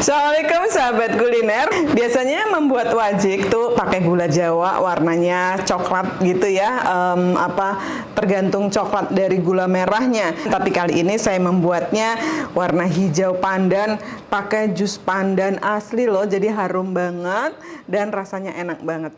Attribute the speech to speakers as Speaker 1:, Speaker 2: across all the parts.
Speaker 1: Assalamualaikum sahabat kuliner. Biasanya membuat wajik tuh pakai gula Jawa, warnanya coklat gitu ya. Tergantung coklat dari gula merahnya. Tapi kali ini saya membuatnya warna hijau pandan, pakai jus pandan asli loh. Jadi harum banget dan rasanya enak banget.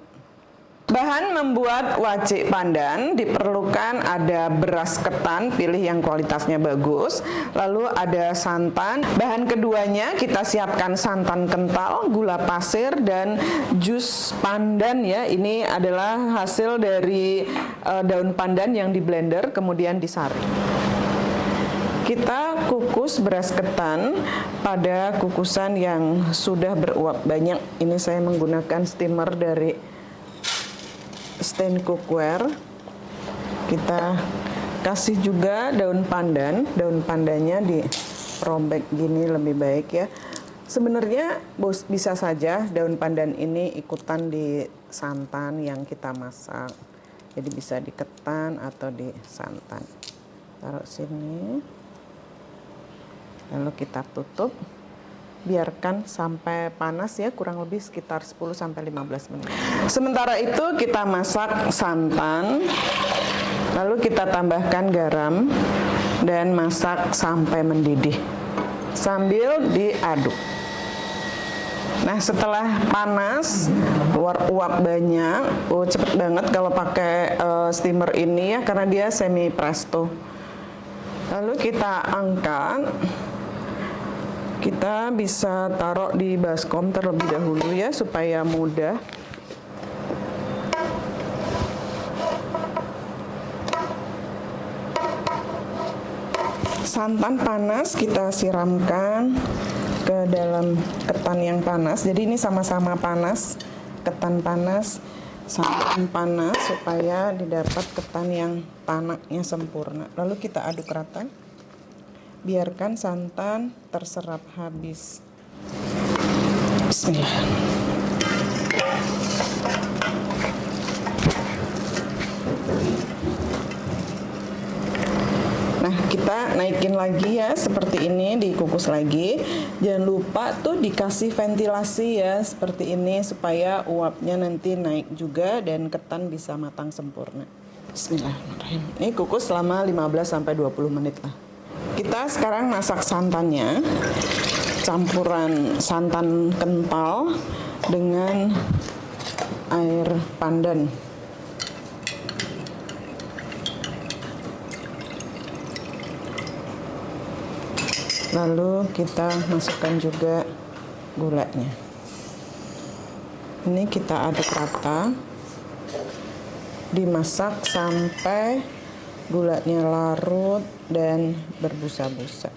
Speaker 1: Bahan membuat wajik pandan diperlukan ada beras ketan, pilih yang kualitasnya bagus, lalu ada santan. Bahan keduanya kita siapkan santan kental, gula pasir, dan jus pandan ya. Ini adalah hasil dari daun pandan yang di blender kemudian disaring. Kita kukus beras ketan pada kukusan yang sudah beruap banyak. Ini saya menggunakan steamer dari Stain Cookware. Kita kasih juga daun pandan, daun pandannya dirobek gini lebih baik ya. Sebenarnya bisa saja daun pandan ini ikutan di santan yang kita masak, jadi bisa di ketan atau di santan. Taruh sini, lalu kita tutup. Biarkan sampai panas ya, kurang lebih sekitar 10-15 menit. Sementara itu kita masak santan, lalu kita tambahkan garam dan masak sampai mendidih sambil diaduk. Nah, setelah panas, keluar uap banyak, cepet banget kalau pakai steamer ini ya, karena dia semi presto. Lalu kita angkat. Kita bisa taruh di baskom terlebih dahulu ya, supaya mudah. Santan panas kita siramkan ke dalam ketan yang panas. Jadi ini sama-sama panas, ketan panas, santan panas, supaya didapat ketan yang panaknya sempurna. Lalu kita aduk rata. Biarkan santan terserap habis. Bismillah. Nah, kita naikin lagi ya, seperti ini, dikukus lagi. Jangan lupa tuh dikasih ventilasi ya, seperti ini, supaya uapnya nanti naik juga dan ketan bisa matang sempurna. Bismillahirrahmanirrahim. Ini kukus selama 15-20 menit lah. Kita sekarang masak santannya, campuran santan kental dengan air pandan. Lalu kita masukkan juga gulanya. Ini kita aduk rata, dimasak sampai gulanya larut dan berbusa-busa.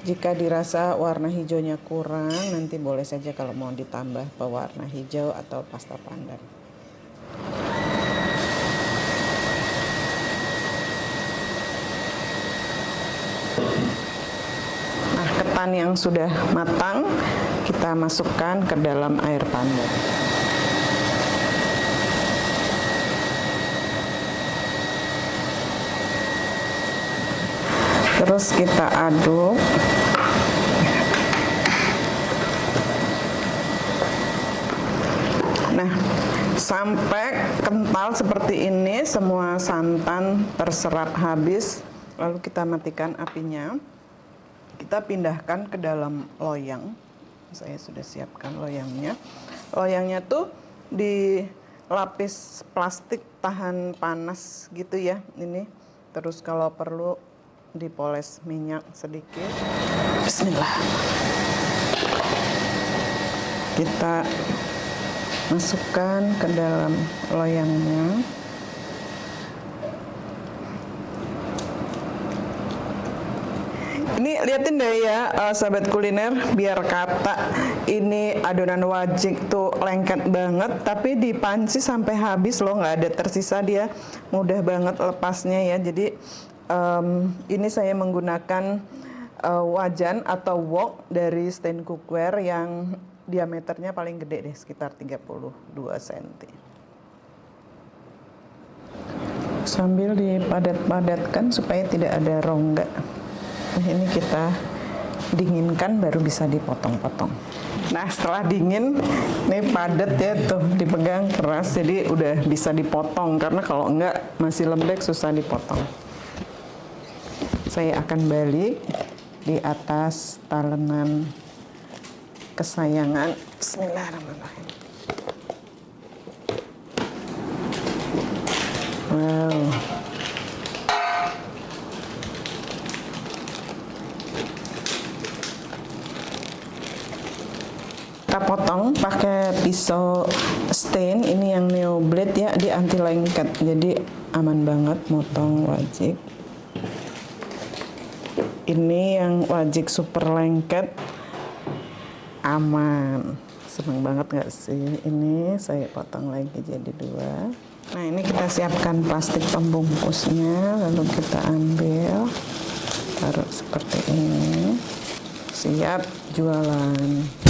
Speaker 1: Jika dirasa warna hijaunya kurang, nanti boleh saja kalau mau ditambah pewarna hijau atau pasta pandan. Nah, ketan yang sudah matang kita masukkan ke dalam air pandan. Terus kita aduk. Nah, sampai kental seperti ini, semua santan terserap habis. Lalu kita matikan apinya. Kita pindahkan ke dalam loyang. Saya sudah siapkan loyangnya. Loyangnya tuh dilapis plastik tahan panas gitu ya. Ini terus kalau perlu dipoles minyak sedikit. Bismillah. Kita masukkan ke dalam loyangnya. Ini liatin deh ya sahabat kuliner, biar kata ini adonan wajik tuh lengket banget, tapi di panci sampai habis loh, nggak ada tersisa, dia mudah banget lepasnya ya. Jadi ini saya menggunakan wajan atau wok dari Stain Cookware yang diameternya paling gede deh, sekitar 32 cm. Sambil dipadat-padatkan supaya tidak ada rongga. Nah, ini kita dinginkan baru bisa dipotong-potong. Nah setelah dingin, ini padat ya tuh, dipegang keras, jadi udah bisa dipotong, karena kalau enggak masih lembek susah dipotong. Saya akan balik di atas talenan kesayangan. Bismillahirrahmanirrahim. Wow. Kita potong pakai pisau stain, ini yang Neo Blade ya, dia anti lengket, jadi aman banget motong wajik. Ini yang wajik super lengket, aman. Seneng banget gak sih? Ini saya potong lagi jadi 2. Nah ini kita siapkan plastik pembungkusnya, lalu kita ambil, taruh seperti ini, siap jualan.